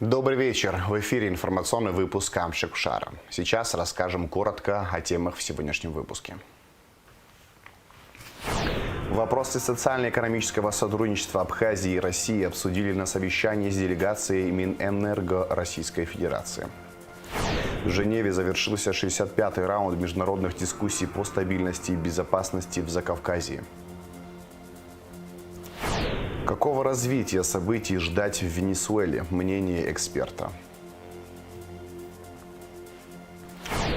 Добрый вечер. В эфире информационный выпуск «Камчик Шара». Сейчас расскажем коротко о темах в сегодняшнем выпуске. Вопросы социально-экономического сотрудничества Абхазии и России обсудили на совещании с делегацией Минэнерго Российской Федерации. В Женеве завершился 65-й раунд международных дискуссий по стабильности и безопасности в Закавказье. Какого развития событий ждать в Венесуэле? Мнение эксперта.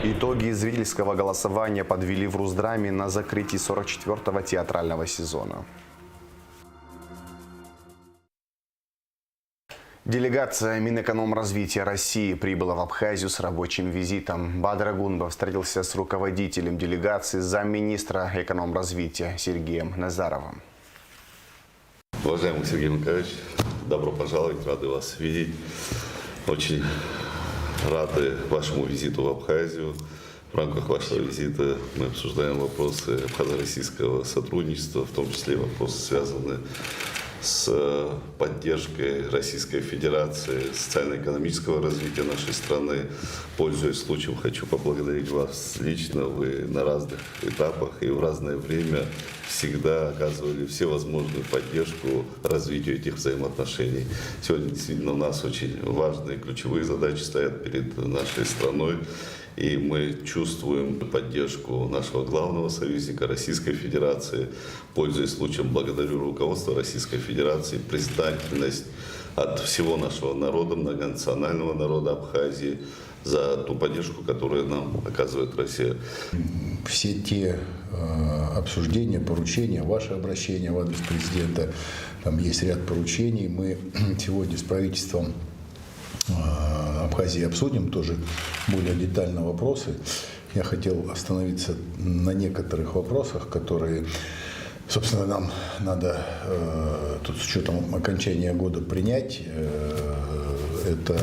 Итоги зрительского голосования подвели в Руздраме на закрытии 44-го театрального сезона. Делегация Минэкономразвития России прибыла в Абхазию с рабочим визитом. Бадыр Агунбов встретился с руководителем делегации замминистра экономразвития Сергеем Назаровым. Уважаемый Сергей Николаевич, добро пожаловать, рады вас видеть. Очень рады вашему визиту в Абхазию. В рамках вашего визита мы обсуждаем вопросы абхазо-российского сотрудничества, в том числе вопросы, связанные с поддержкой Российской Федерации социально-экономического развития нашей страны. Пользуясь случаем, хочу поблагодарить вас лично. Вы на разных этапах и в разное время всегда оказывали всевозможную поддержку развитию этих взаимоотношений. Сегодня действительно у нас очень важные ключевые задачи стоят перед нашей страной. И мы чувствуем поддержку нашего главного союзника Российской Федерации. Пользуясь случаем, благодарю руководство Российской Федерации, признательность от всего нашего народа, многонационального народа Абхазии, за ту поддержку, которую нам оказывает Россия. Все те обсуждения, поручения, ваши обращения в адрес президента, там есть ряд поручений. Мы сегодня с правительством Абхазии обсудим тоже более детально вопросы. Я хотел остановиться на некоторых вопросах, которые, собственно, нам надо тут с учетом окончания года принять. Это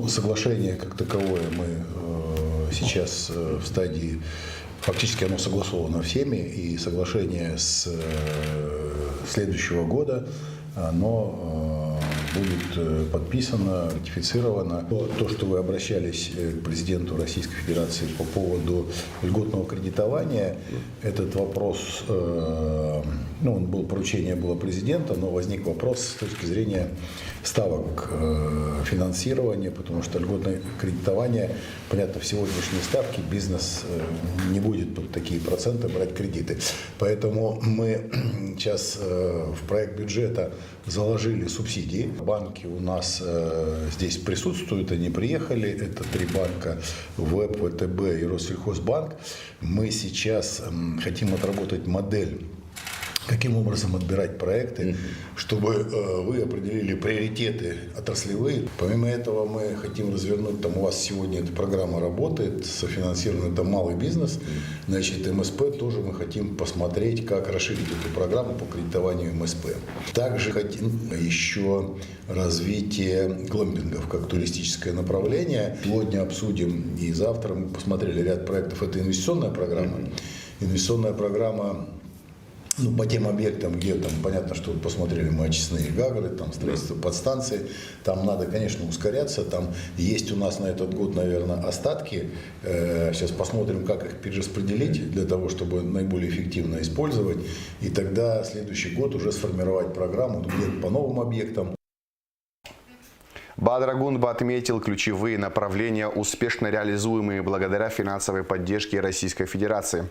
соглашение как таковое мы сейчас в стадии, фактически оно согласовано всеми, и соглашение с следующего года, оно будет подписано, ратифицировано. То, что вы обращались к президенту Российской Федерации по поводу льготного кредитования, этот вопрос, поручение было президента, но возник вопрос с точки зрения ставок финансирования, потому что льготное кредитование, понятно, в сегодняшней ставке бизнес не будет под такие проценты брать кредиты. Поэтому мы сейчас в проект бюджета заложили субсидии. Банки у нас здесь присутствуют, они приехали. Это 3 банка: ВЭБ, ВТБ и Россельхозбанк. Мы сейчас хотим отработать модель, каким образом отбирать проекты, чтобы вы определили приоритеты отраслевые. Помимо этого мы хотим развернуть, там у вас сегодня эта программа работает, софинансирован это малый бизнес, значит, МСП тоже мы хотим посмотреть, как расширить эту программу по кредитованию МСП. Также хотим еще развитие глэмпингов как туристическое направление. Сегодня обсудим и завтра мы посмотрели ряд проектов. Это инвестиционная программа. Инвестиционная программа по тем объектам, где там понятно, что посмотрели мы очистные гагры, там строительство подстанции, там надо, конечно, ускоряться, там есть у нас на этот год, наверное, остатки. Сейчас посмотрим, как их перераспределить для того, чтобы наиболее эффективно использовать, и тогда следующий год уже сформировать программу где-то по новым объектам. Бадыр Агунбов отметил ключевые направления, успешно реализуемые благодаря финансовой поддержке Российской Федерации.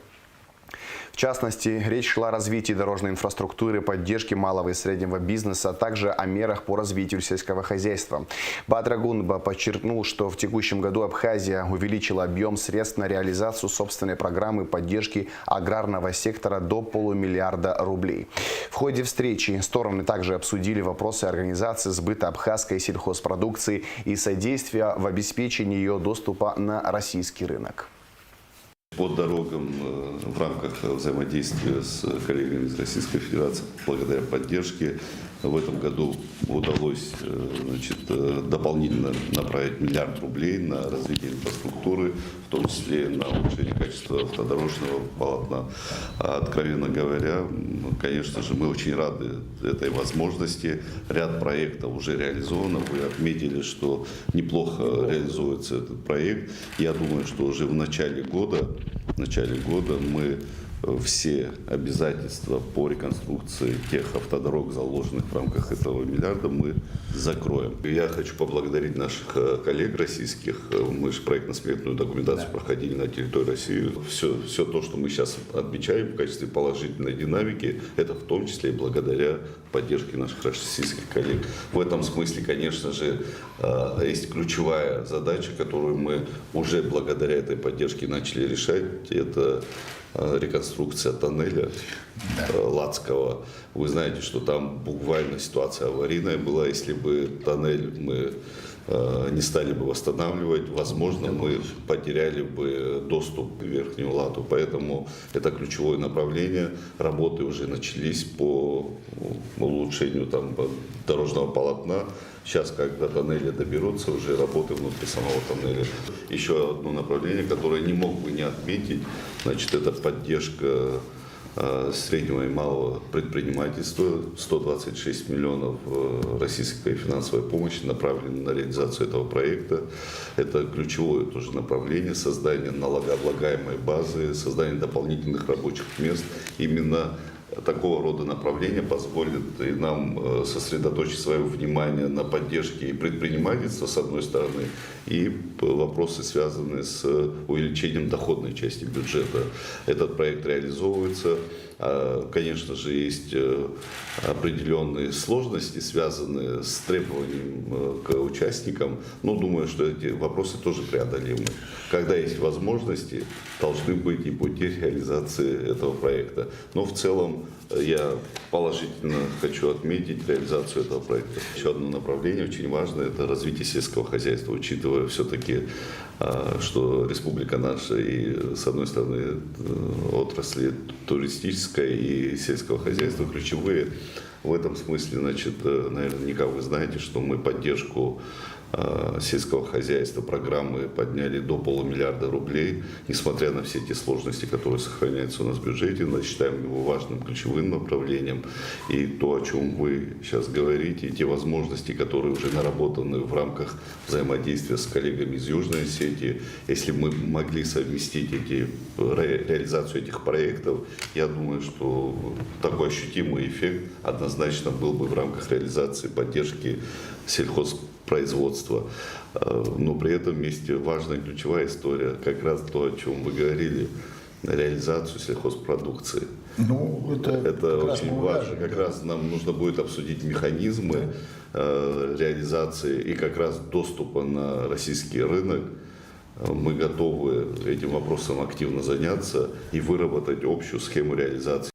В частности, речь шла о развитии дорожной инфраструктуры, поддержке малого и среднего бизнеса, а также о мерах по развитию сельского хозяйства. Бадыр Агунбов подчеркнул, что в текущем году Абхазия увеличила объем средств на реализацию собственной программы поддержки аграрного сектора до $500 миллиарда рублей. В ходе встречи стороны также обсудили вопросы организации сбыта абхазской сельхозпродукции и содействия в обеспечении ее доступа на российский рынок. По дорогам в рамках взаимодействия с коллегами из Российской Федерации, благодаря поддержке, В этом году удалось дополнительно направить $1 миллиард на развитие инфраструктуры, в том числе на улучшение качества автодорожного полотна. А, откровенно говоря, конечно же, мы очень рады этой возможности. Ряд проектов уже реализовано. Вы отметили, что неплохо реализуется этот проект. Я думаю, что уже в начале года мы все обязательства по реконструкции тех автодорог, заложенных в рамках этого $1 миллиарда, мы закроем. Я хочу поблагодарить наших коллег российских. Мы же проектно-сметную документацию проходили на территории России. Все то, что мы сейчас отмечаем в качестве положительной динамики, это в том числе и благодаря поддержке наших российских коллег. В этом смысле, конечно же, есть ключевая задача, которую мы уже благодаря этой поддержке начали решать. Это реконструкция тоннеля Ладского. Вы знаете, что там буквально ситуация аварийная была. Если бы тоннель мы не стали бы восстанавливать, возможно, мы потеряли бы доступ к Верхнему Лату. Поэтому это ключевое направление. Работы уже начались по улучшению дорожного полотна. Сейчас, когда тоннели доберутся, уже работы внутри самого тоннеля. Еще одно направление, которое не мог бы не отметить, это поддержка среднего и малого предпринимательства. 126 миллионов российской финансовой помощи направлены на реализацию этого проекта. Это ключевое тоже направление: создание налогооблагаемой базы, создание дополнительных рабочих мест. Именно такого рода направления позволит и нам сосредоточить свое внимание на поддержке и предпринимательства, с одной стороны, и вопросы, связанные с увеличением доходной части бюджета. Этот проект реализовывается. Конечно же, есть определенные сложности, связанные с требованием к участникам, но думаю, что эти вопросы тоже преодолимы. Когда есть возможности, должны быть и пути реализации этого проекта. Но в целом я положительно хочу отметить реализацию этого проекта. Еще одно направление очень важное – это развитие сельского хозяйства, учитывая все-таки, что республика наша и, с одной стороны, отрасли туристической и сельского хозяйства ключевые. В этом смысле, наверняка вы знаете, что мы поддержку сельского хозяйства программы подняли до $500 миллиарда. Несмотря на все те сложности, которые сохраняются у нас в бюджете, мы считаем его важным ключевым направлением. И то, о чем вы сейчас говорите, и те возможности, которые уже наработаны в рамках взаимодействия с коллегами из Южной Осетии, если мы могли совместить реализацию этих проектов, я думаю, что такой ощутимый эффект однозначно был бы в рамках реализации поддержки сельхозпроизводства. Но при этом есть важная ключевая история, как раз то, о чем вы говорили, реализацию сельхозпродукции. Это очень важно. Как раз нам нужно будет обсудить механизмы реализации и как раз доступа на российский рынок. Мы готовы этим вопросом активно заняться и выработать общую схему реализации.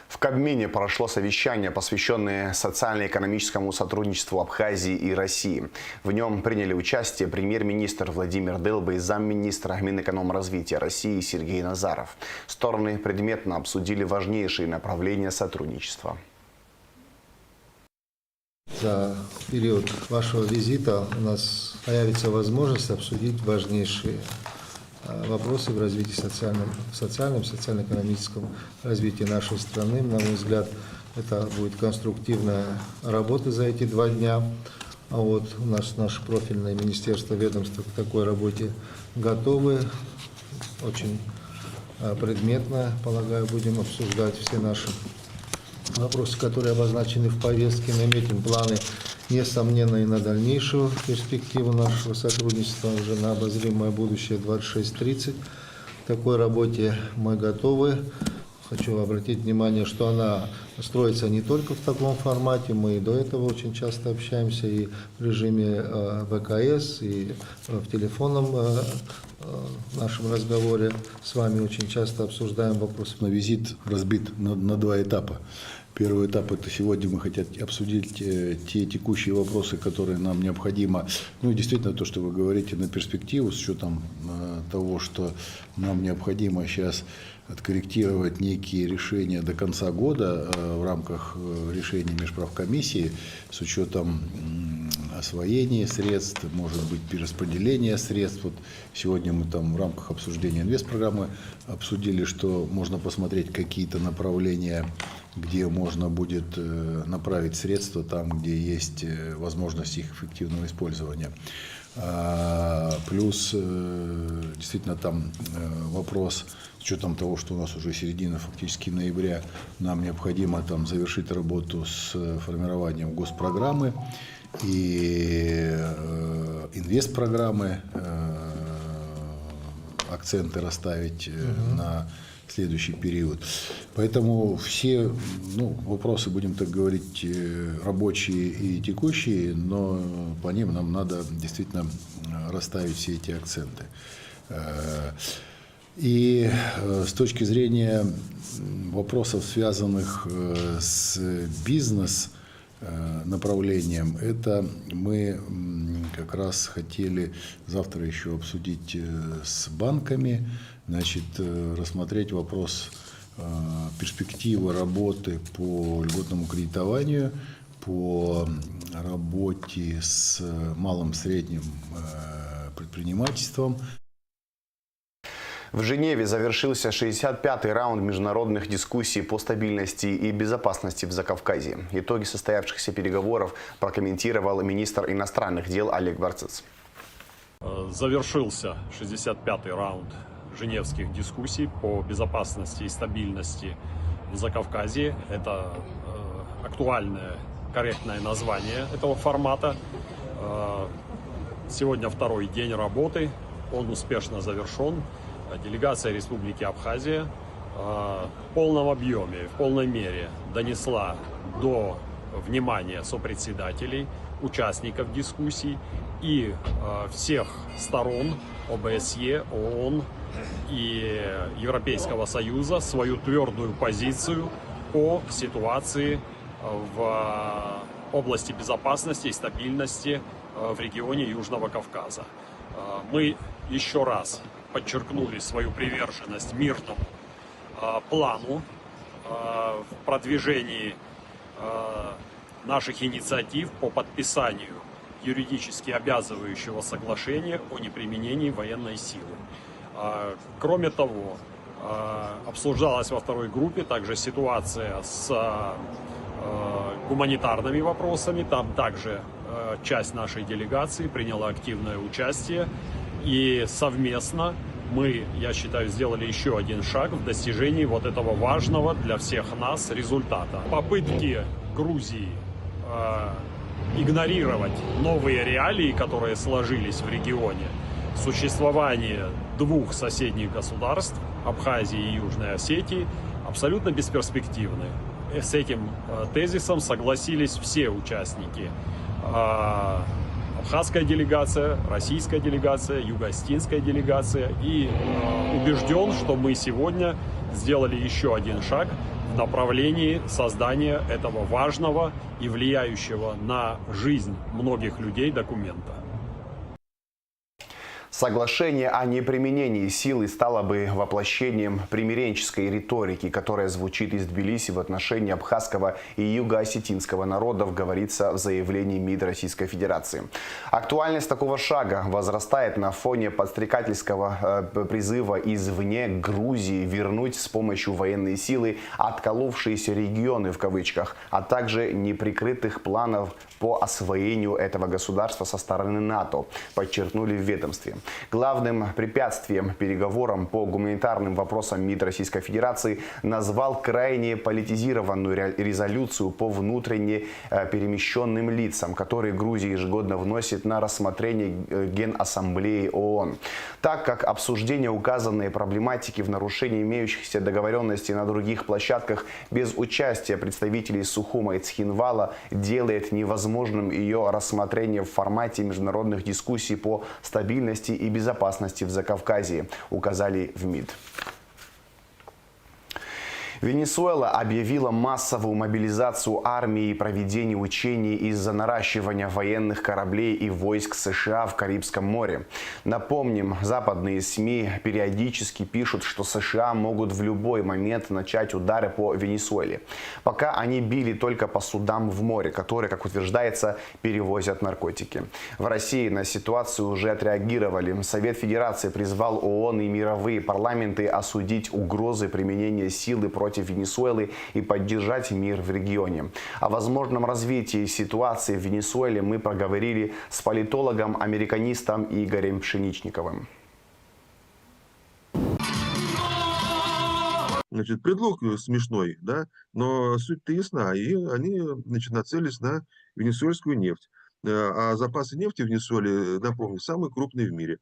В Кабмине прошло совещание, посвященное социально-экономическому сотрудничеству Абхазии и России. В нем приняли участие премьер-министр Владимир Дылба и замминистра Минэкономразвития России Сергей Назаров. Стороны предметно обсудили важнейшие направления сотрудничества. За период вашего визита у нас появится возможность обсудить важнейшие вопросы в развитии социально-экономическом развитии нашей страны. На мой взгляд, это будет конструктивная работа за эти 2 дня. У нас наше профильное министерство, ведомство к такой работе готовы. Очень предметно, полагаю, будем обсуждать все наши вопросы, которые обозначены в повестке. Наметим планы, несомненно, и на дальнейшую перспективу нашего сотрудничества уже на обозримое будущее 26-30. К такой работе мы готовы. Хочу обратить внимание, что она строится не только в таком формате. Мы и до этого очень часто общаемся и в режиме ВКС, и в телефонном нашем разговоре с вами очень часто обсуждаем вопросы. Визит разбит на 2 этапа. Первый этап – это сегодня мы хотим обсудить те текущие вопросы, которые нам необходимо. Ну и действительно то, что вы говорите на перспективу, с учетом того, что нам необходимо сейчас откорректировать некие решения до конца года в рамках решений межправкомиссии с учетом освоения средств, может быть, перераспределения средств. Вот сегодня мы там в рамках обсуждения инвестпрограммы обсудили, что можно посмотреть какие-то направления, где можно будет направить средства там, где есть возможность их эффективного использования. Плюс действительно там вопрос с учетом того, что у нас уже середина фактически ноября, нам необходимо там завершить работу с формированием госпрограммы и инвестпрограммы, акценты расставить на следующий период. Поэтому все вопросы, будем так говорить, рабочие и текущие, но по ним нам надо действительно расставить все эти акценты. И с точки зрения вопросов, связанных с бизнес-направлением, это мы как раз хотели завтра еще обсудить с банками, значит, рассмотреть вопрос перспективы работы по льготному кредитованию, по работе с малым и средним предпринимательством. В Женеве завершился 65-й раунд международных дискуссий по стабильности и безопасности в Закавказье. Итоги состоявшихся переговоров прокомментировал министр иностранных дел Олег Барцыц. Завершился 65-й раунд женевских дискуссий по безопасности и стабильности в Закавказье. Это актуальное, корректное название этого формата. Сегодня второй день работы, он успешно завершен. Делегация Республики Абхазия в полном объеме, в полной мере донесла до внимания сопредседателей, участников дискуссий и всех сторон ОБСЕ, ООН и Европейского Союза свою твердую позицию по ситуации в области безопасности и стабильности в регионе Южного Кавказа. Мы еще раз подчеркнули свою приверженность мирному плану в продвижении наших инициатив по подписанию юридически обязывающего соглашения о неприменении военной силы. Кроме того, обсуждалась во второй группе также ситуация с гуманитарными вопросами. Там также часть нашей делегации приняла активное участие. И совместно мы, я считаю, сделали еще один шаг в достижении вот этого важного для всех нас результата. Попытки Грузии игнорировать новые реалии, которые сложились в регионе, существование двух соседних государств, Абхазии и Южной Осетии, абсолютно бесперспективны. С этим тезисом согласились все участники. Абхазская делегация, российская делегация, юго-осетинская делегация. И убежден, что мы сегодня сделали еще один шаг в направлении создания этого важного и влияющего на жизнь многих людей документа. Соглашение о неприменении силы стало бы воплощением примиренческой риторики, которая звучит из Тбилиси в отношении абхазского и юго-осетинского народов, говорится в заявлении МИД Российской Федерации. Актуальность такого шага возрастает на фоне подстрекательского призыва извне Грузии вернуть с помощью военной силы отколовшиеся регионы в кавычках, а также неприкрытых планов по освоению этого государства со стороны НАТО, подчеркнули в ведомстве. Главным препятствием переговорам по гуманитарным вопросам МИД Российской Федерации назвал крайне политизированную резолюцию по внутренне перемещенным лицам, которые Грузия ежегодно вносит на рассмотрение Генассамблеи ООН. Так как обсуждение указанной проблематики в нарушении имеющихся договоренностей на других площадках без участия представителей Сухума и Цхинвала делает невозможным ее рассмотрение в формате международных дискуссий по стабильности и безопасности в Закавказье, указали в МИД. Венесуэла объявила массовую мобилизацию армии и проведение учений из-за наращивания военных кораблей и войск США в Карибском море. Напомним, западные СМИ периодически пишут, что США могут в любой момент начать удары по Венесуэле. Пока они били только по судам в море, которые, как утверждается, перевозят наркотики. В России на ситуацию уже отреагировали. Совет Федерации призвал ООН и мировые парламенты осудить угрозы применения силы против Венесуэлы и поддержать мир в регионе. О возможном развитии ситуации в Венесуэле мы поговорили с политологом, американистом Игорем Пшеничниковым. Значит, предлог смешной, да, но суть-то ясна. И они, значит, нацелились на венесуэльскую нефть. А запасы нефти в Венесуэле, напомню, самые крупные в мире.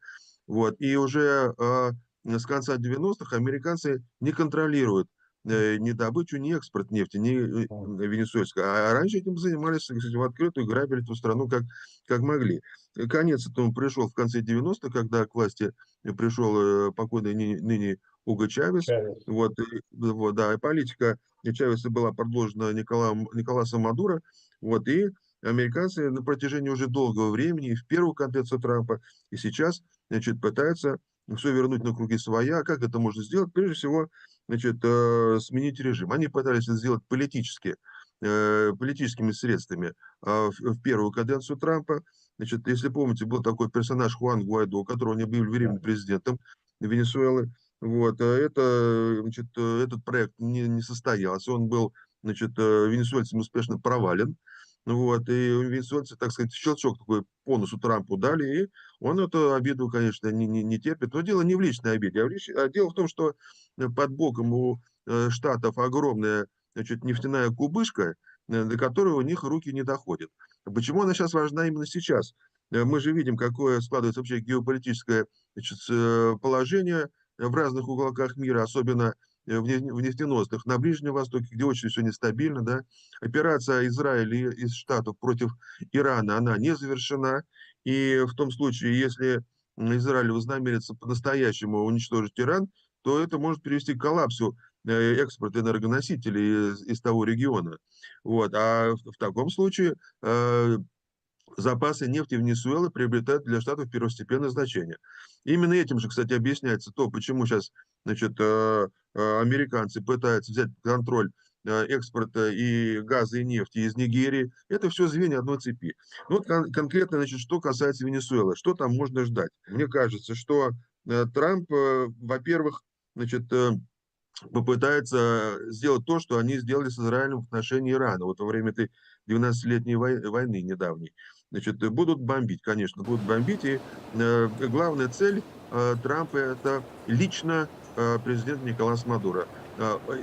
Вот. И уже с конца 90-х американцы не контролируют ни добычу, ни экспорт нефти, ни венесуэльской. А раньше этим занимались, кстати, в открытую, грабили эту страну как могли. Конец этому пришел в конце 90-х, когда к власти пришел покойный ныне Уго Чавес. Вот, да, и политика Чавеса была продолжена Николасом Мадуро. Вот, и американцы на протяжении уже долгого времени, и в первую каденцию Трампа, и сейчас, значит, пытаются все вернуть на круги своя. Как это можно сделать? Прежде всего, значит, сменить режим. Они пытались это сделать политическими средствами в первую каденцию Трампа. Значит, если помните, был такой персонаж Хуан Гуайдо, которого они объявили временным президентом Венесуэлы. Вот, значит, этот проект не состоялся, он был, значит, венесуэльцами успешно провален. Вот, и венесуэльцы, так сказать, щелчок такой по носу Трампу дали, и он эту обиду, конечно, не терпит. Но дело не в личной обиде, а дело в том, что под боком у Штатов огромная, значит, нефтяная кубышка, до которой у них руки не доходят. Почему она сейчас важна именно сейчас? Мы же видим, какое складывается вообще геополитическое, значит, положение в разных уголках мира, особенно в нефтеносных, на Ближнем Востоке, где очень все нестабильно, да. Операция Израиля из Штатов против Ирана, она не завершена, и в том случае, если Израиль вознамерится по-настоящему уничтожить Иран, то это может привести к коллапсу экспорта энергоносителей из того региона. Вот. А в таком случае запасы нефти Венесуэлы приобретают для Штатов первостепенное значение. Именно этим же, кстати, объясняется то, почему сейчас, значит, американцы пытаются взять контроль экспорта и газа, и нефти из Нигерии. Это все звенья одной цепи. Ну, вот конкретно, значит, что касается Венесуэлы, что там можно ждать? Мне кажется, что Трамп, во-первых, значит, попытается сделать то, что они сделали с Израилем в отношении Ирана вот во время этой 12-летней войны недавней. Значит, будут бомбить, конечно, будут бомбить. И главная цель Трампа – это лично президент Николас Мадуро.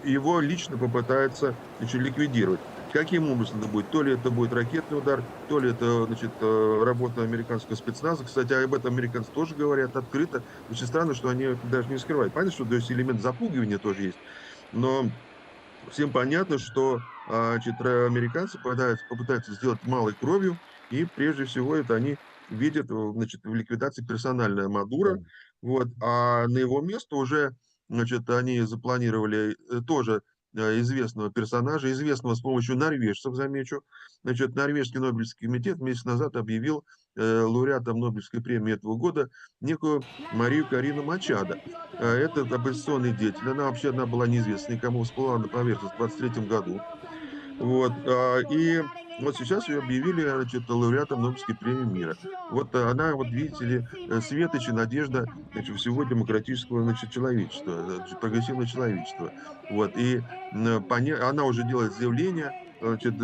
Его лично попытается, значит, ликвидировать. Каким образом это будет? То ли это будет ракетный удар, то ли это, значит, работа американского спецназа. Кстати, об этом американцы тоже говорят открыто. Очень странно, что они даже не скрывают. Понятно, что то есть элемент запугивания тоже есть. Но всем понятно, что, значит, американцы попытаются сделать малой кровью. И прежде всего это они видят, значит, в ликвидации персональная Мадуро. Вот, а на его место уже, значит, они запланировали тоже известного персонажа, известного с помощью норвежцев, замечу. Значит, норвежский Нобелевский комитет месяц назад объявил лауреатом Нобелевской премии этого года некую Марию Карину Мачадо. Это оппозиционный деятель. Она была неизвестна никому, всплыла на поверхность в 23 году. Вот, и вот сейчас ее объявили, значит, лауреатом Нобелевской премии мира. Вот она, вот видите ли, светоч и надежда, значит, всего демократического, значит, человечества, значит, прогрессивного человечества. Вот, и она уже делает заявление, значит,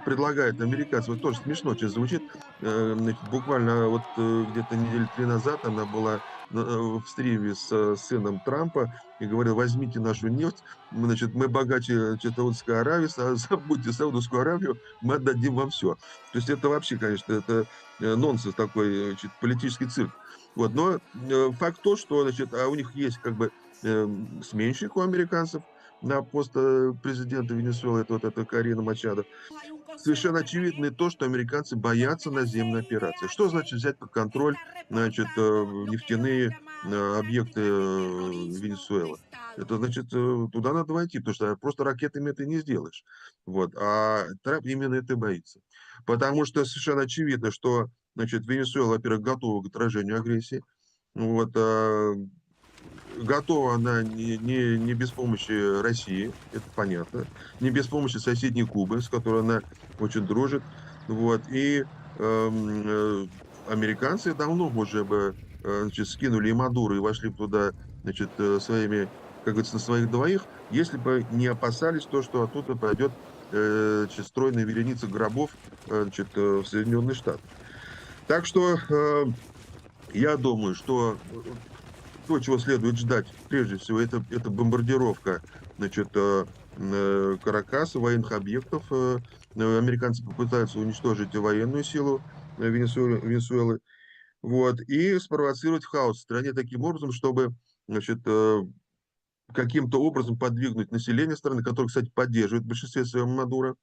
предлагает американцам, вот тоже смешно сейчас звучит, значит, буквально вот где-то недели 3 назад она была в стриме с сыном Трампа и говорил: возьмите нашу нефть, значит, мы богаче, значит, Саудовской Аравии, забудьте Саудовскую Аравию, мы отдадим вам все. То есть это вообще, конечно, это нонсенс такой, значит, политический цирк. Вот, но факт то, что, значит, у них есть как бы сменщик у американцев на пост президента Венесуэлы, это Карина Мачадо. Совершенно очевидно то, что американцы боятся наземной операции. Что значит взять под контроль, значит, нефтяные объекты Венесуэлы. Это значит, туда надо войти, потому что просто ракетами это не сделаешь. Вот. А Трамп именно это боится. Потому что совершенно очевидно, что, значит, Венесуэла, во-первых, готова к отражению агрессии. Вот, готова она не без помощи России, это понятно, не без помощи соседней Кубы, с которой она очень дружит. Вот, и американцы давно уже бы значит, скинули и Мадуро и вошли бы туда, значит, своими, как говорится, на своих двоих, если бы не опасались то, что оттуда пойдет значит, стройная вереница гробов значит, в Соединенные Штаты. Так что я думаю, что то, чего следует ждать, прежде всего, это бомбардировка, значит, Каракаса, военных объектов. Американцы попытаются уничтожить военную силу Венесуэлы, вот, и спровоцировать хаос в стране таким образом, чтобы, значит, каким-то образом подвигнуть население страны, которое, кстати, поддерживает в большинстве своем Мадуро,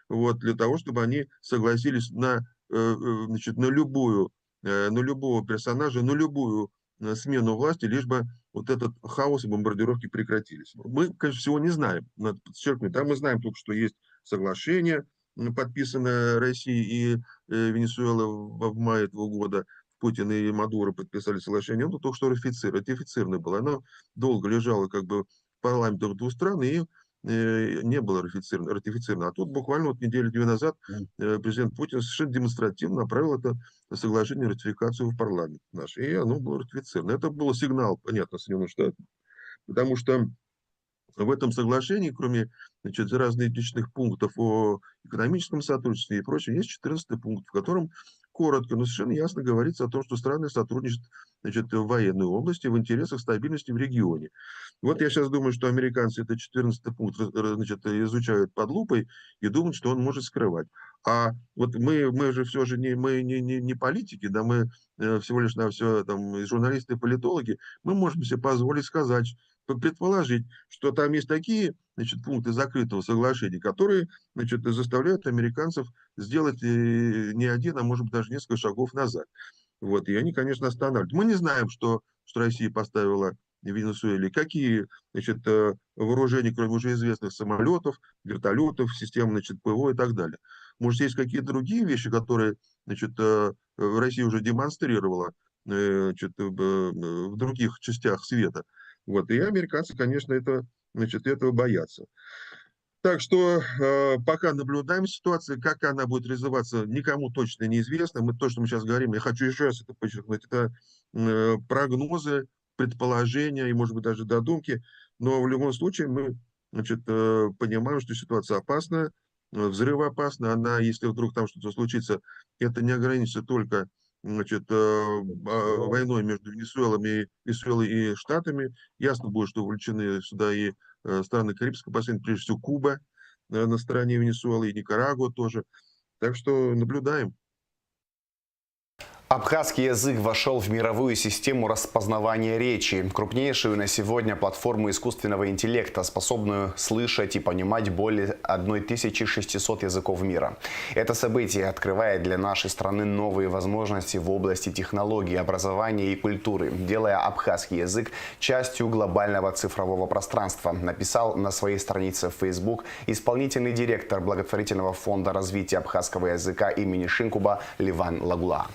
вот, для того, чтобы они согласились значит, на любого персонажа, на любую смену власти, лишь бы вот этот хаос и бомбардировки прекратились. Мы, конечно, всего не знаем, надо подчеркнуть. Да, мы знаем только, что есть соглашение, подписанное Россией и Венесуэлой в мае этого года. Путин и Мадуро подписали соглашение, оно только что ратифицировано было. Оно долго лежало как бы в парламентах двух стран и не было ратифицировано. А тут буквально вот недели 2 назад президент Путин совершенно демонстративно направил это соглашение, ратификацию в парламент наш. И оно было ратифицировано. Это был сигнал, понятно, Соединенным Штатам, потому что в этом соглашении, кроме значит, различных пунктов о экономическом сотрудничестве и прочее, есть 14 пункт, в котором коротко, но совершенно ясно говорится о том, что страны сотрудничают значит, в военной области в интересах стабильности в регионе. Вот я сейчас думаю, что американцы этот 14 пункт значит, изучают под лупой и думают, что он может скрывать. А вот мы же все же не политики, да, мы всего лишь на все там, журналисты и политологи, мы можем себе позволить сказать, предположить, что там есть такие значит, пункты закрытого соглашения, которые значит, заставляют американцев сделать не один, а может быть даже несколько шагов назад. Вот, и они, конечно, останавливают. Мы не знаем, что Россия поставила в Венесуэле, какие значит, вооружения, кроме уже известных самолетов, вертолетов, систем значит, ПВО и так далее. Может, есть какие-то другие вещи, которые значит, Россия уже демонстрировала значит, в других частях света. Вот, и американцы, конечно, значит, этого боятся. Так что пока наблюдаем ситуацию, как она будет развиваться, никому точно неизвестно. То, что мы сейчас говорим, я хочу еще раз это подчеркнуть, это прогнозы, предположения и, может быть, даже додумки. Но в любом случае мы значит, понимаем, что ситуация опасна, взрывоопасна. Она, если вдруг там что-то случится, это не ограничится только значит, войной между Венесуэлой и Штатами. Ясно будет, что вовлечены сюда и страны Карибского бассейна, прежде всего Куба на стороне Венесуэлы и Никарагуа тоже. Так что наблюдаем. Абхазский язык вошел в мировую систему распознавания речи, крупнейшую на сегодня платформу искусственного интеллекта, способную слышать и понимать более 1600 языков мира. Это событие открывает для нашей страны новые возможности в области технологий, образования и культуры, делая абхазский язык частью глобального цифрового пространства, написал на своей странице в Facebook исполнительный директор благотворительного фонда развития абхазского языка имени Шинкуба Ливан Лагула.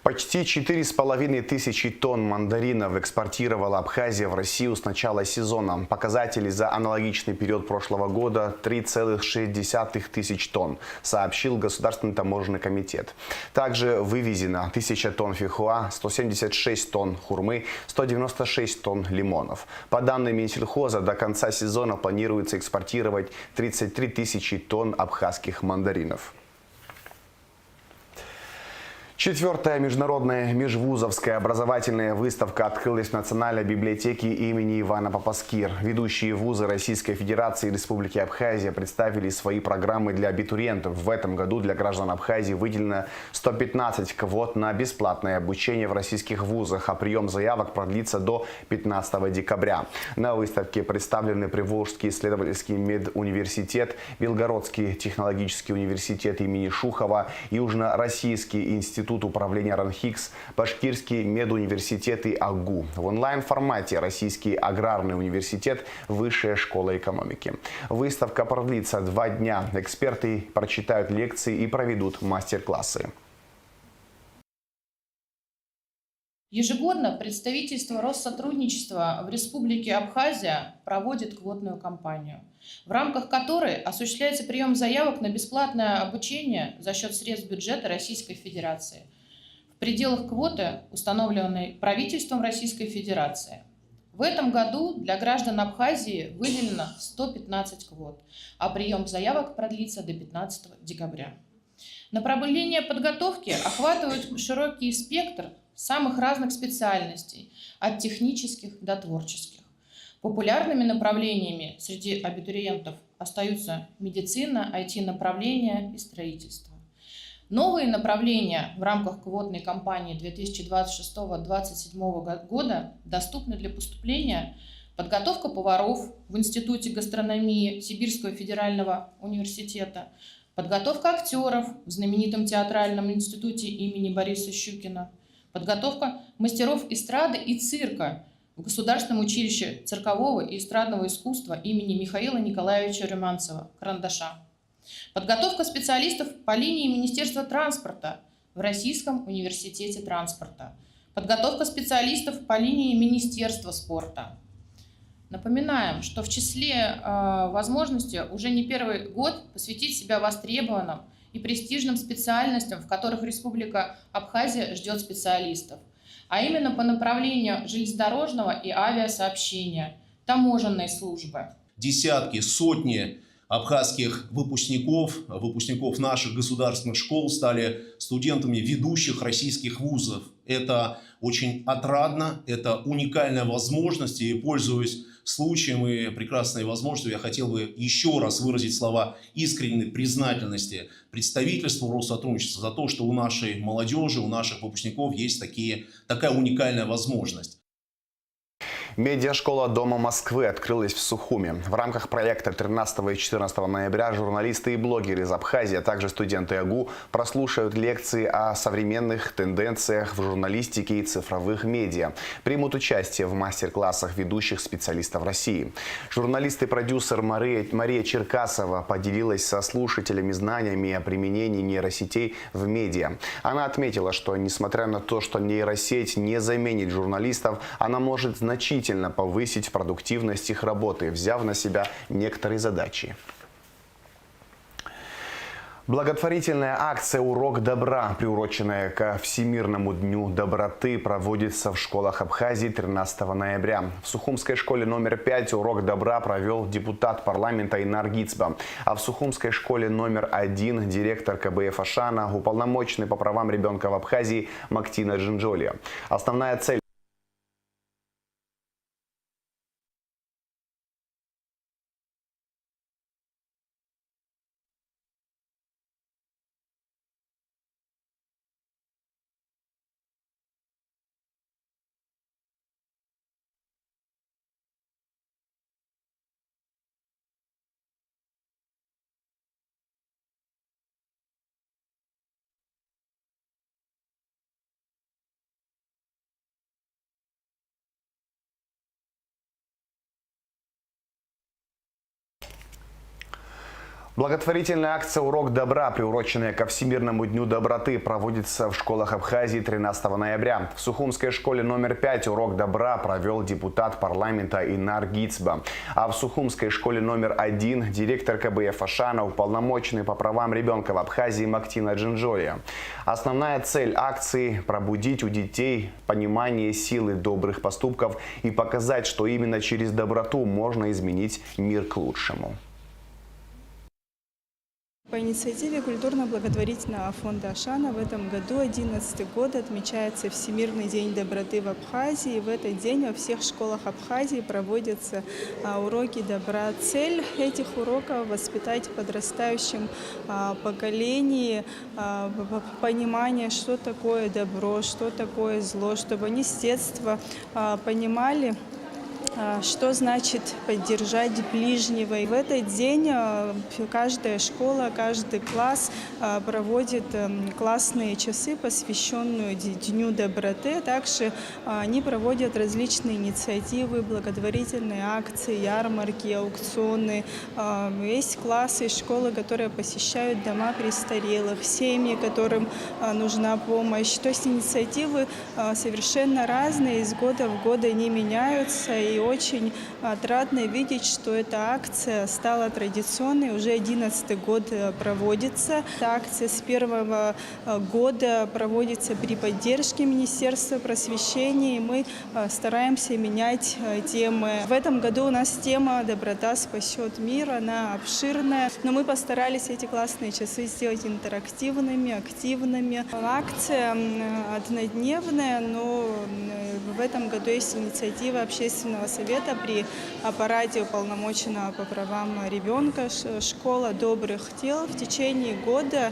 Почти 4500 тонн мандаринов экспортировала Абхазия в Россию с начала сезона. Показатели за аналогичный период прошлого года – 3,6 тысяч тонн, сообщил Государственный таможенный комитет. Также вывезено 1000 тонн фихуа, 176 тонн хурмы, 196 тонн лимонов. По данным Минсельхоза, до конца сезона планируется экспортировать 33 тысячи тонн абхазских мандаринов. 4-я международная межвузовская образовательная выставка открылась в Национальной библиотеке имени Ивана Папаскир. Ведущие вузы Российской Федерации и Республики Абхазия представили свои программы для абитуриентов. В этом году для граждан Абхазии выделено 115 квот на бесплатное обучение в российских вузах, а прием заявок продлится до 15 декабря. На выставке представлены Приволжский исследовательский медуниверситет, Белгородский технологический университет имени Шухова, Южно-Российский институт Институт управления РАНХИКС, Башкирский медуниверситет и АГУ. В онлайн-формате Российский аграрный университет, Высшая школа экономики. Выставка продлится 2 дня. Эксперты прочитают лекции и проведут мастер-классы. Ежегодно представительство Россотрудничества в Республике Абхазия проводит квотную кампанию, в рамках которой осуществляется прием заявок на бесплатное обучение за счет средств бюджета Российской Федерации в пределах квоты, установленной правительством Российской Федерации. В этом году для граждан Абхазии выделено 115 квот, а прием заявок продлится до 15 декабря. Направления подготовки охватывают широкий спектр самых разных специальностей, от технических до творческих. Популярными направлениями среди абитуриентов остаются медицина, IT-направления и строительство. Новые направления в рамках квотной кампании 2026-2027 года доступны для поступления: подготовка поваров в Институте гастрономии Сибирского федерального университета, подготовка актеров в знаменитом театральном институте имени Бориса Щукина, подготовка мастеров эстрады и цирка в Государственном училище циркового и эстрадного искусства имени Михаила Николаевича Румянцева, Карандаша, подготовка специалистов по линии Министерства транспорта в Российском университете транспорта, подготовка специалистов по линии Министерства спорта. Напоминаем, что в числе возможностей уже не первый год посвятить себя востребованным и престижным специальностям, в которых Республика Абхазия ждет специалистов, а именно по направлению железнодорожного и авиасообщения, таможенной службы. Десятки, сотни абхазских выпускников наших государственных школ стали студентами ведущих российских вузов. Это очень отрадно, это уникальная возможность, и, пользуясь случаем и прекрасной возможностью, я хотел бы еще раз выразить слова искренней признательности представительству Россотрудничества за то, что у нашей молодежи, у наших выпускников есть такая уникальная возможность. Медиашкола Дома Москвы открылась в Сухуми. В рамках проекта 13 и 14 ноября журналисты и блогеры из Абхазии, а также студенты АГУ прослушают лекции о современных тенденциях в журналистике и цифровых медиа. Примут участие в мастер-классах ведущих специалистов России. Журналист и продюсер Мария Черкасова поделилась со слушателями знаниями о применении нейросетей в медиа. Она отметила, что несмотря на то, что нейросеть не заменит журналистов, она может значительно повысить продуктивность их работы, взяв на себя некоторые задачи. Благотворительная акция «Урок добра», приуроченная ко Всемирному дню доброты, проводится в школах Абхазии 13 ноября. В Сухумской школе номер 5 «Урок добра» провел депутат парламента Инар Гицба, а в Сухумской школе номер 1 директор КБФ Ашана, уполномоченный по правам ребенка в Абхазии Мактина Джинджолия. Основная цель Благотворительная акция «Урок добра», приуроченная ко Всемирному дню доброты, проводится в школах Абхазии 13 ноября. В Сухумской школе номер 5 «Урок добра» провел депутат парламента Инар Гицба. А в Сухумской школе номер 1 директор КБФ Ашана, уполномоченный по правам ребенка в Абхазии Мактина Джинджолия. Основная цель акции – пробудить у детей понимание силы добрых поступков и показать, что именно через доброту можно изменить мир к лучшему. По инициативе культурно-благотворительного фонда Ашана в этом году, 11-й год, отмечается Всемирный день доброты в Абхазии. В этот день во всех школах Абхазии проводятся уроки добра. Цель этих уроков – воспитать в подрастающем поколении понимание, что такое добро, что такое зло, чтобы они с детства понимали что значит поддержать ближнего. И в этот день каждая школа, каждый класс проводит классные часы, посвященные Дню доброты. Также они проводят различные инициативы, благотворительные акции, ярмарки, аукционы. Есть классы, школы, которые посещают дома престарелых, семьи, которым нужна помощь. То есть инициативы совершенно разные, из года в год они меняются. И очень отрадно видеть, что эта акция стала традиционной, уже 11-й год проводится. Эта акция с первого года проводится при поддержке Министерства просвещения, и мы стараемся менять темы. В этом году у нас тема «Доброта спасет мир», она обширная, но мы постарались эти классные часы сделать интерактивными, активными. Акция однодневная, но в этом году есть инициатива Общественного совета при аппарате уполномоченного по правам ребенка «Школа добрых дел». В течение года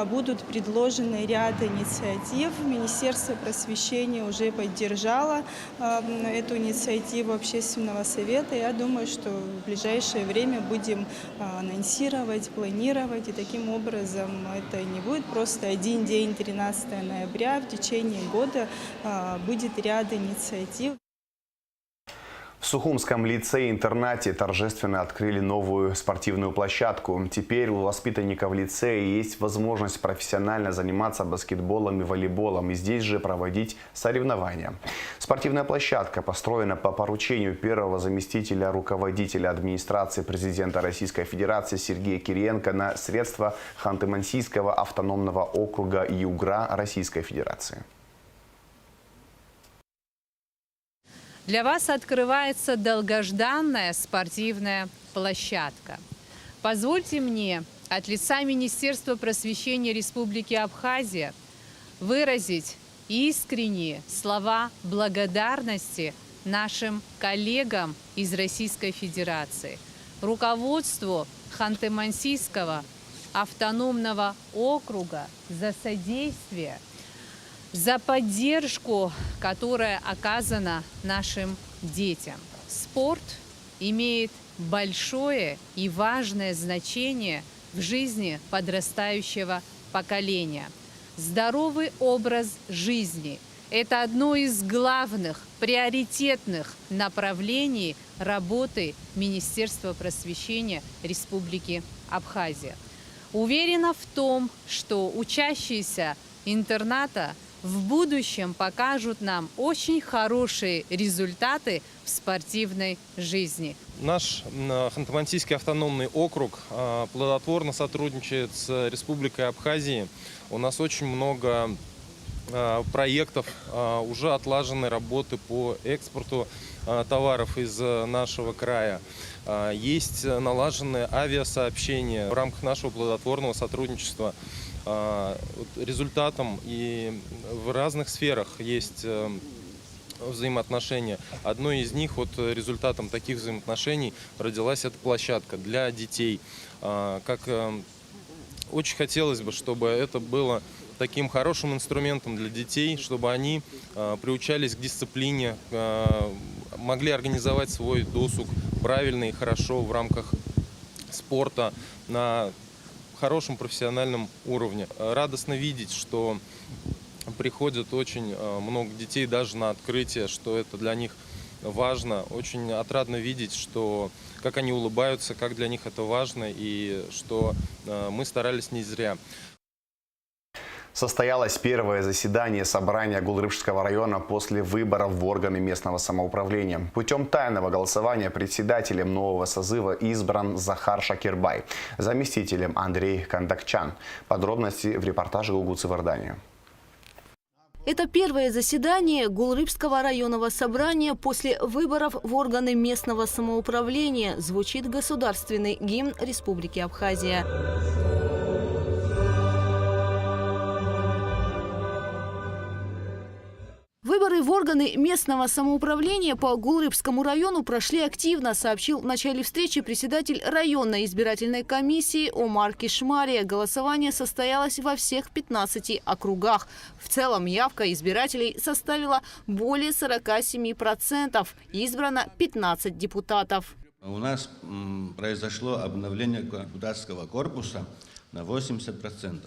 будут предложены ряд инициатив. Министерство просвещения уже поддержало эту инициативу Общественного совета. Я думаю, что в ближайшее время будем анонсировать, планировать. И таким образом это не будет просто один день, 13 ноября. В течение года будет ряд инициатив. В Сухумском лицее-интернате торжественно открыли новую спортивную площадку. Теперь у воспитанников лицея есть возможность профессионально заниматься баскетболом и волейболом, и здесь же проводить соревнования. Спортивная площадка построена по поручению первого заместителя руководителя администрации президента Российской Федерации Сергея Кириенко на средства Ханты-Мансийского автономного округа Югра Российской Федерации. Для вас открывается долгожданная спортивная площадка. Позвольте мне от лица Министерства просвещения Республики Абхазия выразить искренние слова благодарности нашим коллегам из Российской Федерации, руководству Ханты-Мансийского автономного округа за содействие, за поддержку, которая оказана нашим детям. Спорт имеет большое и важное значение в жизни подрастающего поколения. Здоровый образ жизни – это одно из главных, приоритетных направлений работы Министерства просвещения Республики Абхазия. Уверена в том, что учащиеся интерната в будущем покажут нам очень хорошие результаты в спортивной жизни. Наш Ханты-Мансийский автономный округ плодотворно сотрудничает с Республикой Абхазия. У нас очень много проектов, уже отлажены работы по экспорту товаров из нашего края. Есть налаженные авиасообщения в рамках нашего плодотворного сотрудничества. Результатом и в разных сферах есть взаимоотношения. Одной из них, результатом таких взаимоотношений родилась эта площадка для детей. Очень хотелось бы, чтобы это было таким хорошим инструментом для детей, чтобы они приучались к дисциплине, могли организовать свой досуг правильно и хорошо в рамках спорта на хорошем профессиональном уровне. Радостно видеть, что приходит очень много детей даже на открытие, что это для них важно. Очень отрадно видеть, что как они улыбаются, как для них это важно, и что мы старались не зря. Состоялось первое заседание собрания Гулрыбшского района после выборов в органы местного самоуправления. Путем тайного голосования председателем нового созыва избран Захар Шакирбай, заместителем Андрей Кандакчан. Подробности в репортаже Гугуцы Вардания. Это первое заседание Гулрыбского районного собрания после выборов в органы местного самоуправления. Звучит государственный гимн Республики Абхазия. Выборы в Органы местного самоуправления по Гулрыбскому району прошли активно, сообщил в начале встречи председатель районной избирательной комиссии Омар Кишмария. Голосование состоялось во всех 15 округах. В целом явка избирателей составила более 47%. Избрано 15 депутатов. У нас произошло обновление депутатского корпуса на 80%.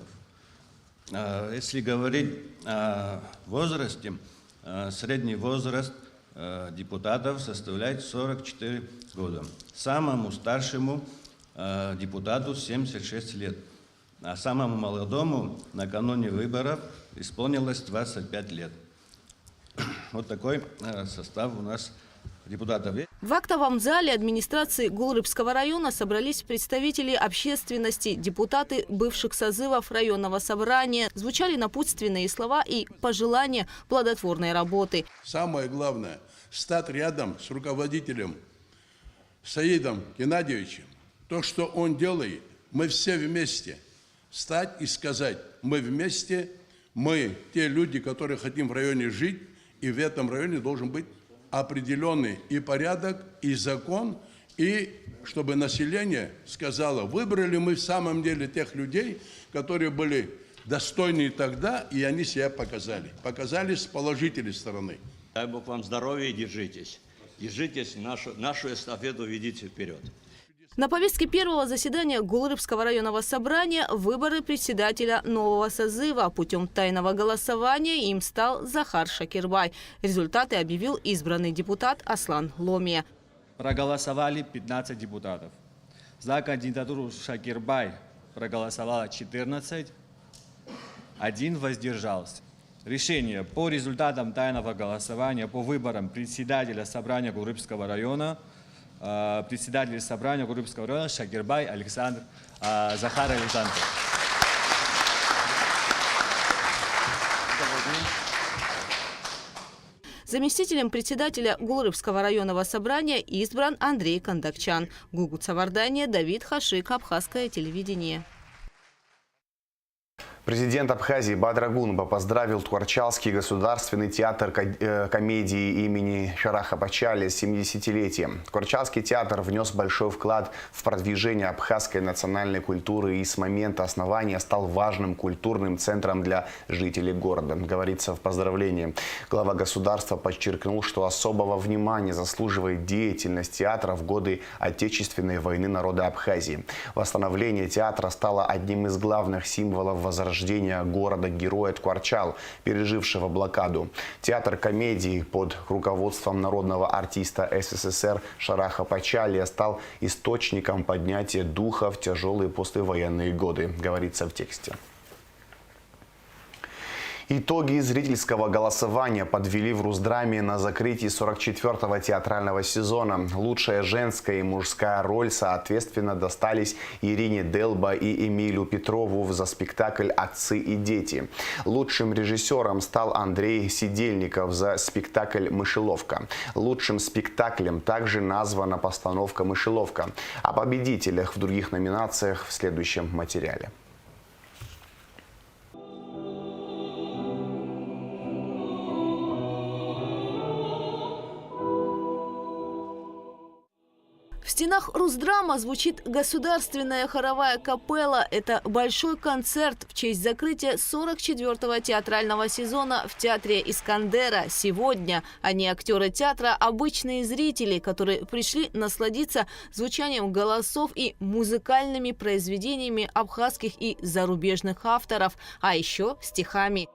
Если говорить о возрасте, средний возраст депутатов составляет 44 года. Самому старшему депутату 76 лет, а самому молодому накануне выборов исполнилось 25 лет. Вот такой состав у нас депутатов. В актовом зале администрации Гулрыбского района собрались представители общественности, депутаты бывших созывов районного собрания. Звучали напутственные слова и пожелания плодотворной работы. Самое главное – стать рядом с руководителем Саидом Геннадьевичем. То, что он делает, мы все вместе. Стать и сказать: мы вместе, мы те люди, которые хотим в районе жить, и в этом районе должен быть определенный и порядок, и закон, и чтобы население сказало: выбрали мы в самом деле тех людей, которые были достойны тогда, и они себя показали. Показали с положительной стороны. Дай Бог вам здоровья и держитесь. Держитесь, нашу эстафету ведите вперед. На повестке первого заседания Гулрыбского районного собрания выборы председателя нового созыва. Путем тайного голосования им стал Захар Шакирбай. Результаты объявил избранный депутат Аслан Ломия. Проголосовали 15 депутатов. За кандидатуру Шакирбай проголосовало 14, 1 воздержался. Решение по результатам тайного голосования по выборам председателя собрания Гулрыбского района, председатель собрания Гулрыбского района Шакирбай Александр Захар Александрович. Заместителем председателя Гулрыбского районного собрания избран Андрей Кондакчан. Гугут Савардания, Давид Хашик, Абхазское телевидение. Президент Абхазии Бадыр Акунба поздравил Ткварчалский государственный театр комедии имени Шараха Пачали с 70-летием. Ткварчалский театр внес большой вклад в продвижение абхазской национальной культуры и с момента основания стал важным культурным центром для жителей города, говорится в поздравлении. Глава государства подчеркнул, что особого внимания заслуживает деятельность театра в годы Отечественной войны народа Абхазии. Восстановление театра стало одним из главных символов возрождения города-героя Ткварчал, пережившего блокаду. Театр комедии под руководством народного артиста СССР Шараха Пачалия стал источником поднятия духа в тяжелые послевоенные годы, говорится в тексте. Итоги зрительского голосования подвели в Русдраме на закрытии 44-го театрального сезона. Лучшая женская и мужская роль соответственно достались Ирине Делба и Эмилю Петрову за спектакль «Отцы и дети». Лучшим режиссером стал Андрей Сидельников за спектакль «Мышеловка». Лучшим спектаклем также названа постановка «Мышеловка». О победителях в других номинациях в следующем материале. В стенах Русдрама звучит государственная хоровая капелла. Это большой концерт в честь закрытия 44-го театрального сезона в театре Искандера. Сегодня они, актеры театра, обычные зрители, которые пришли насладиться звучанием голосов и музыкальными произведениями абхазских и зарубежных авторов, а еще стихами.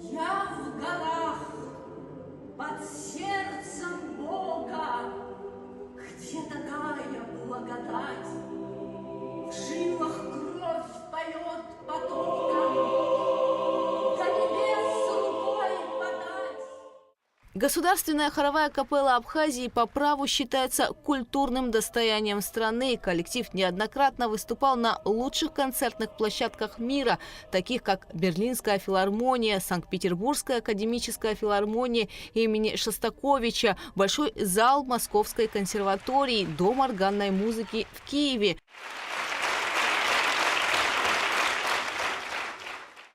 Я в горах, под сердцем Бога, где такая благодать, в жилах кровь поет потоком, до небес рукой подать. Государственная хоровая капелла Абхазии по праву считается культурным достоянием страны. Коллектив неоднократно выступал на лучших концертных площадках мира, таких как Берлинская филармония, Санкт-Петербургская академическая филармония имени Шостаковича, Большой зал Московской консерватории, Дом органной музыки в Киеве.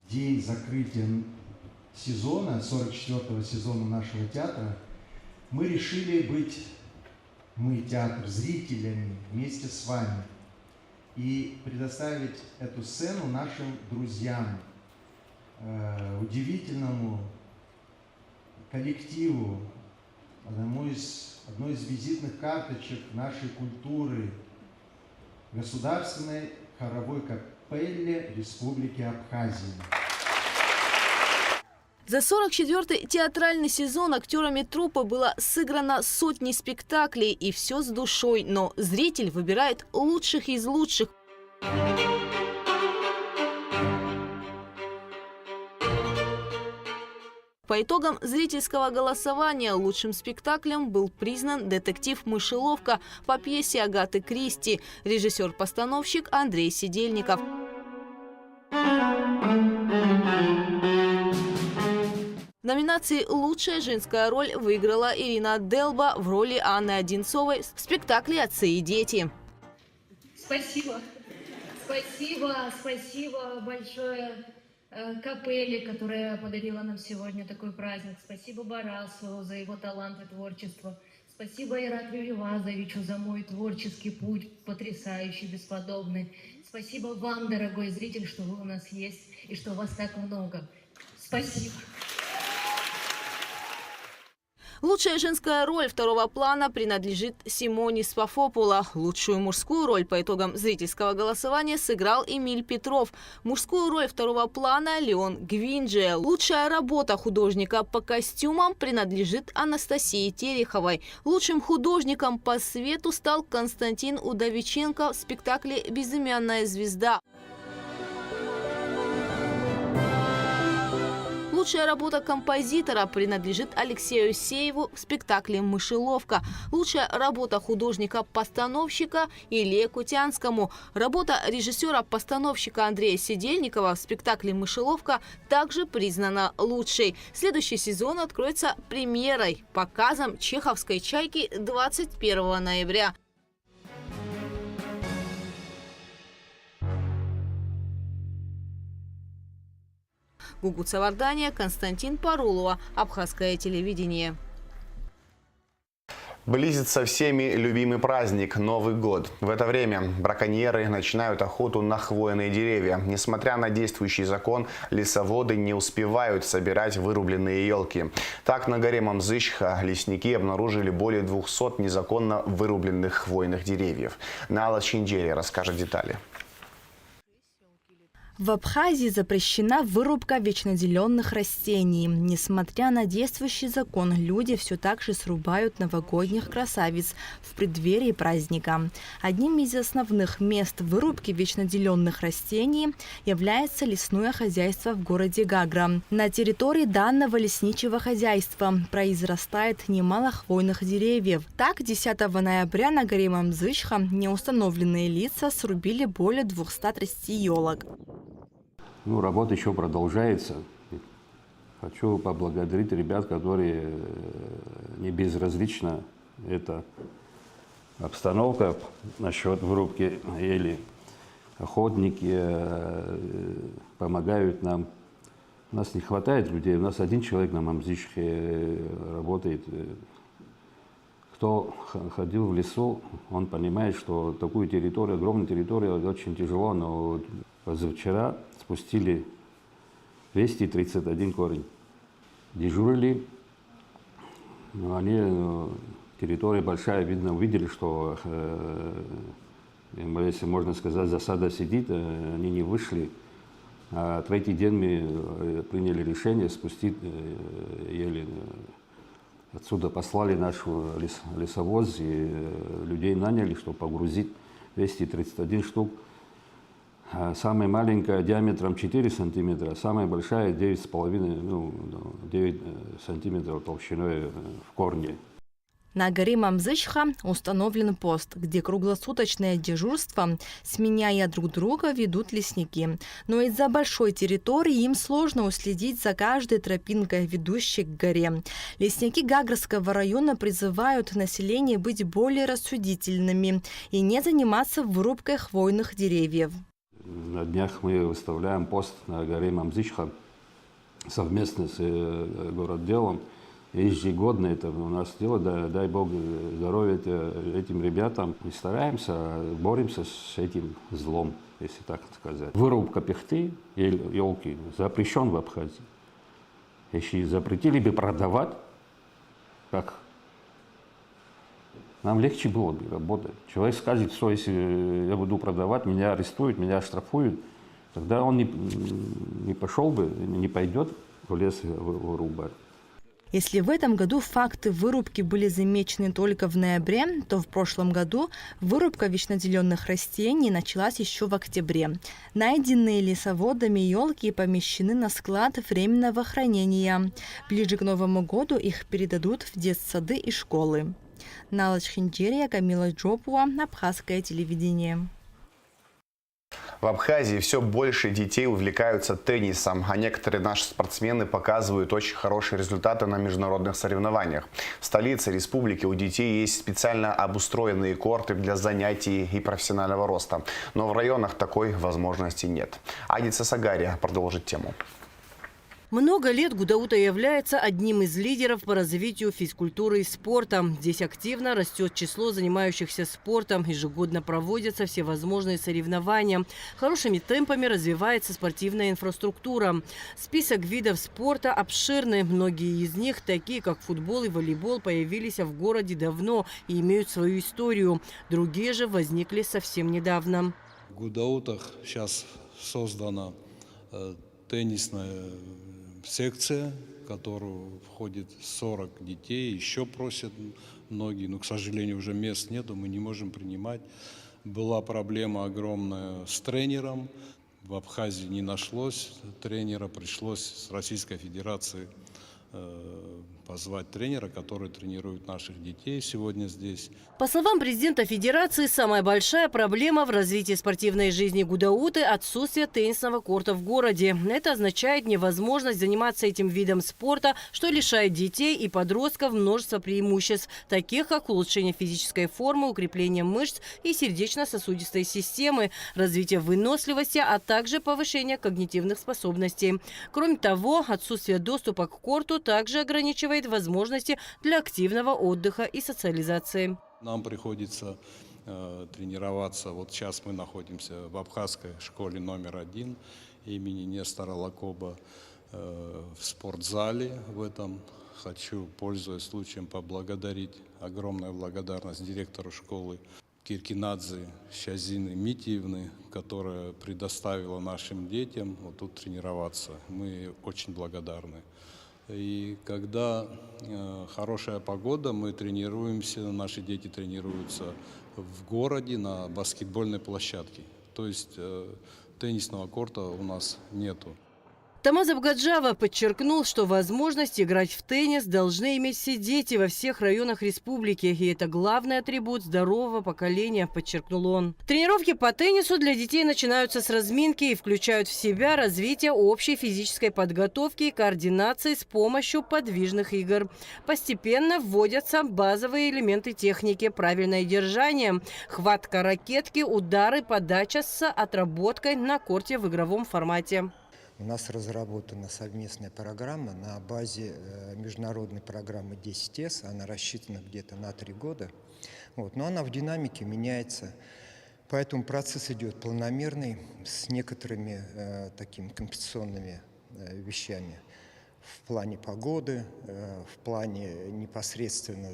День закрытия сезона, 44-го сезона нашего театра, мы решили быть, мы, театр, зрителями вместе с вами и предоставить эту сцену нашим друзьям, удивительному коллективу, одной из визитных карточек нашей культуры, Государственной хоровой капелле Республики Абхазия. За 44-й театральный сезон актерами труппы было сыграно сотни спектаклей, и все с душой, но зритель выбирает лучших из лучших. По итогам зрительского голосования лучшим спектаклем был признан «Детектив Мышеловка» по пьесе Агаты Кристи, режиссер-постановщик Андрей Сидельников. В номинации «Лучшая женская роль» выиграла Ирина Делба в роли Анны Одинцовой в спектакле «Отцы и дети». Спасибо. Спасибо большое капелле, которая подарила нам сегодня такой праздник. Спасибо Барасову за его талант и творчество. Спасибо Ираклию Ривазовичу за мой творческий путь, потрясающий, бесподобный. Спасибо вам, дорогой зритель, что вы у нас есть и что вас так много. Спасибо. Лучшая женская роль второго плана принадлежит Симоне Спафопула. Лучшую мужскую роль по итогам зрительского голосования сыграл Эмиль Петров. Мужскую роль второго плана – Леон Гвинджи. Лучшая работа художника по костюмам принадлежит Анастасии Тереховой. Лучшим художником по свету стал Константин Удовиченко в спектакле «Безымянная звезда». Лучшая работа композитора принадлежит Алексею Сееву в спектакле «Мышеловка». Лучшая работа художника-постановщика Илье Кутянскому. Работа режиссера-постановщика Андрея Сидельникова в спектакле «Мышеловка» также признана лучшей. Следующий сезон откроется премьерой, показом чеховской «Чайки» 21 ноября. Гугут Савардания, Константин Парулова, Абхазское телевидение. Близится всеми любимый праздник – Новый год. В это время браконьеры начинают охоту на хвойные деревья. Несмотря на действующий закон, лесоводы не успевают собирать вырубленные елки. Так, на горе Мамзычха лесники обнаружили более 200 незаконно вырубленных хвойных деревьев. Нала Чинджери расскажет детали. В Абхазии запрещена вырубка вечнозеленых растений. Несмотря на действующий закон, люди все так же срубают новогодних красавиц в преддверии праздника. Одним из основных мест вырубки вечнозеленых растений является лесное хозяйство в городе Гагра. На территории данного лесничего хозяйства произрастает немало хвойных деревьев. Так, 10 ноября на горе Мамзычха неустановленные лица срубили более 230 елок. Работа еще продолжается. Хочу поблагодарить ребят, которые не безразлична эта обстановка насчет вырубки ели. Охотники помогают нам. У нас не хватает людей, у нас один человек на Мамзычхе работает. Кто ходил в лесу, он понимает, что такую территорию, огромную территорию, очень тяжело, но позавчера спустили 231 корень. Дежурили, территория большая, видно, увидели, что, если можно сказать, засада сидит, они не вышли. А третий день мы приняли решение спустить ели. Отсюда послали нашу лесовоз, и людей наняли, чтобы погрузить 231 штук. Самая маленькая диаметром 4 сантиметра, самая большая 9,5, 9 сантиметров толщиной в корне. На горе Мамзычха установлен пост, где круглосуточное дежурство, сменяя друг друга, ведут лесники. Но из-за большой территории им сложно уследить за каждой тропинкой, ведущей к горе. Лесники Гагрского района призывают население быть более рассудительными и не заниматься вырубкой хвойных деревьев. На днях мы выставляем пост на горе Мамзычха. совместно с городделом. Ежегодно это у нас дело, дай Бог здоровья этим ребятам. И стараемся, боремся с этим злом, если так сказать. Вырубка пихты, елки, запрещен в Абхазии. Если запретили бы продавать, как нам легче было бы работать. Человек скажет, что если я буду продавать, меня арестуют, меня оштрафуют, тогда он не пошел бы, не пойдет в лес вырубать. Если в этом году факты вырубки были замечены только в ноябре, то в прошлом году вырубка вечнонаделенных растений началась еще в октябре. Найденные лесоводами елки помещены на склад временного хранения. Ближе к Новому году их передадут в детсады и школы. Нала Чхинджерия, Камила Джопуа, Абхазское телевидение. В Абхазии все больше детей увлекаются теннисом, а некоторые наши спортсмены показывают очень хорошие результаты на международных соревнованиях. В столице республики у детей есть специально обустроенные корты для занятий и профессионального роста, но в районах такой возможности нет. Адица Сагария продолжит тему. Много лет Гудаута является одним из лидеров по развитию физкультуры и спорта. Здесь активно растет число занимающихся спортом. Ежегодно проводятся всевозможные соревнования. Хорошими темпами развивается спортивная инфраструктура. Список видов спорта обширный. Многие из них, такие как футбол и волейбол, появились в городе давно и имеют свою историю. Другие же возникли совсем недавно. В Гудаутах сейчас создана теннисная секция, в которую входит 40 детей. Еще просят многие, но, к сожалению, уже мест нету, мы не можем принимать. Была проблема огромная с тренером. В Абхазии не нашлось тренера, пришлось с Российской Федерации позвать тренера, который тренирует наших детей сегодня здесь. По словам президента Федерации, самая большая проблема в развитии спортивной жизни Гудауты – отсутствие теннисного корта в городе. Это означает невозможность заниматься этим видом спорта, что лишает детей и подростков множества преимуществ, таких как улучшение физической формы, укрепление мышц и сердечно-сосудистой системы, развитие выносливости, а также повышение когнитивных способностей. Кроме того, отсутствие доступа к корту также ограничивает возможности для активного отдыха и социализации. Нам приходится тренироваться. Вот сейчас мы находимся в Абхазской школе номер 1 имени Нестора Лакоба в спортзале. В этом хочу, пользуясь случаем, поблагодарить, огромная благодарность директору школы Киркинадзе Щазины Митиевны, которая предоставила нашим детям вот тут тренироваться. Мы очень благодарны. И когда хорошая погода, мы тренируемся, наши дети тренируются в городе на баскетбольной площадке. То есть теннисного корта у нас нету. Тамаз Абгаджава подчеркнул, что возможность играть в теннис должны иметь все дети во всех районах республики. И это главный атрибут здорового поколения, подчеркнул он. Тренировки по теннису для детей начинаются с разминки и включают в себя развитие общей физической подготовки и координации с помощью подвижных игр. Постепенно вводятся базовые элементы техники, правильное держание, хватка ракетки, удары, подача с отработкой на корте в игровом формате. У нас разработана совместная программа на базе международной программы 10С. Она рассчитана где-то на 3 года. Но она в динамике меняется. Поэтому процесс идет планомерный, с некоторыми такими компенсационными вещами. В плане погоды, в плане непосредственно,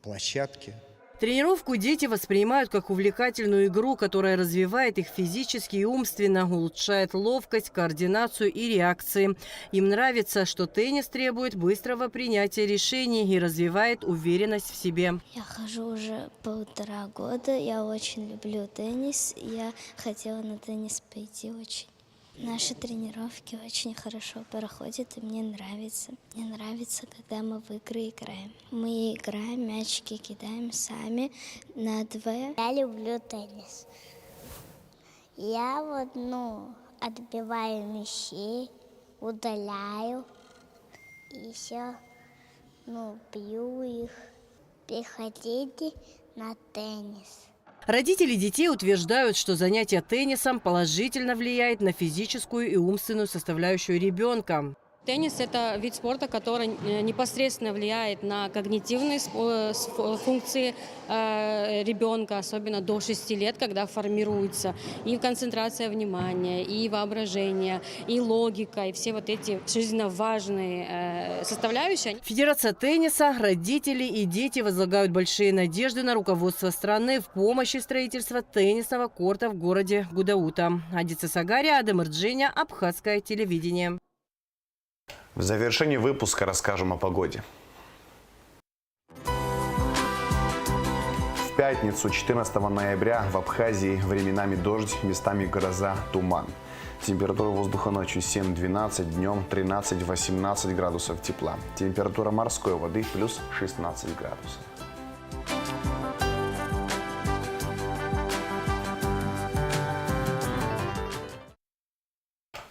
площадки. Тренировку дети воспринимают как увлекательную игру, которая развивает их физически и умственно, улучшает ловкость, координацию и реакции. Им нравится, что теннис требует быстрого принятия решений и развивает уверенность в себе. Я хожу уже 1,5 года, я очень люблю теннис, я хотела на теннис пойти очень. Наши тренировки очень хорошо проходят, и мне нравится. Мне нравится, когда мы в игры играем. Мы играем, мячики кидаем сами на 2. Я люблю теннис. Я отбиваю мячи, удаляю, и еще, бью их. Приходите на теннис. Родители детей утверждают, что занятие теннисом положительно влияет на физическую и умственную составляющую ребенка. Теннис – это вид спорта, который непосредственно влияет на когнитивные функции ребенка, особенно до 6 лет, когда формируется и концентрация внимания, и воображение, и логика, и все вот эти жизненно важные составляющие. Федерация тенниса, родители и дети возлагают большие надежды на руководство страны в помощи строительства теннисного корта в городе Гудаута. Адица Сагария, Адем Ирджиня, Абхазское телевидение. В завершении выпуска расскажем о погоде. В пятницу, 14 ноября, в Абхазии временами дождь, местами гроза, туман. Температура воздуха ночью 7-12, днем 13-18 градусов тепла. Температура морской воды плюс 16 градусов.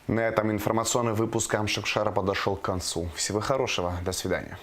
На этом информационный выпуск Амшакшара подошел к концу. Всего хорошего. До свидания.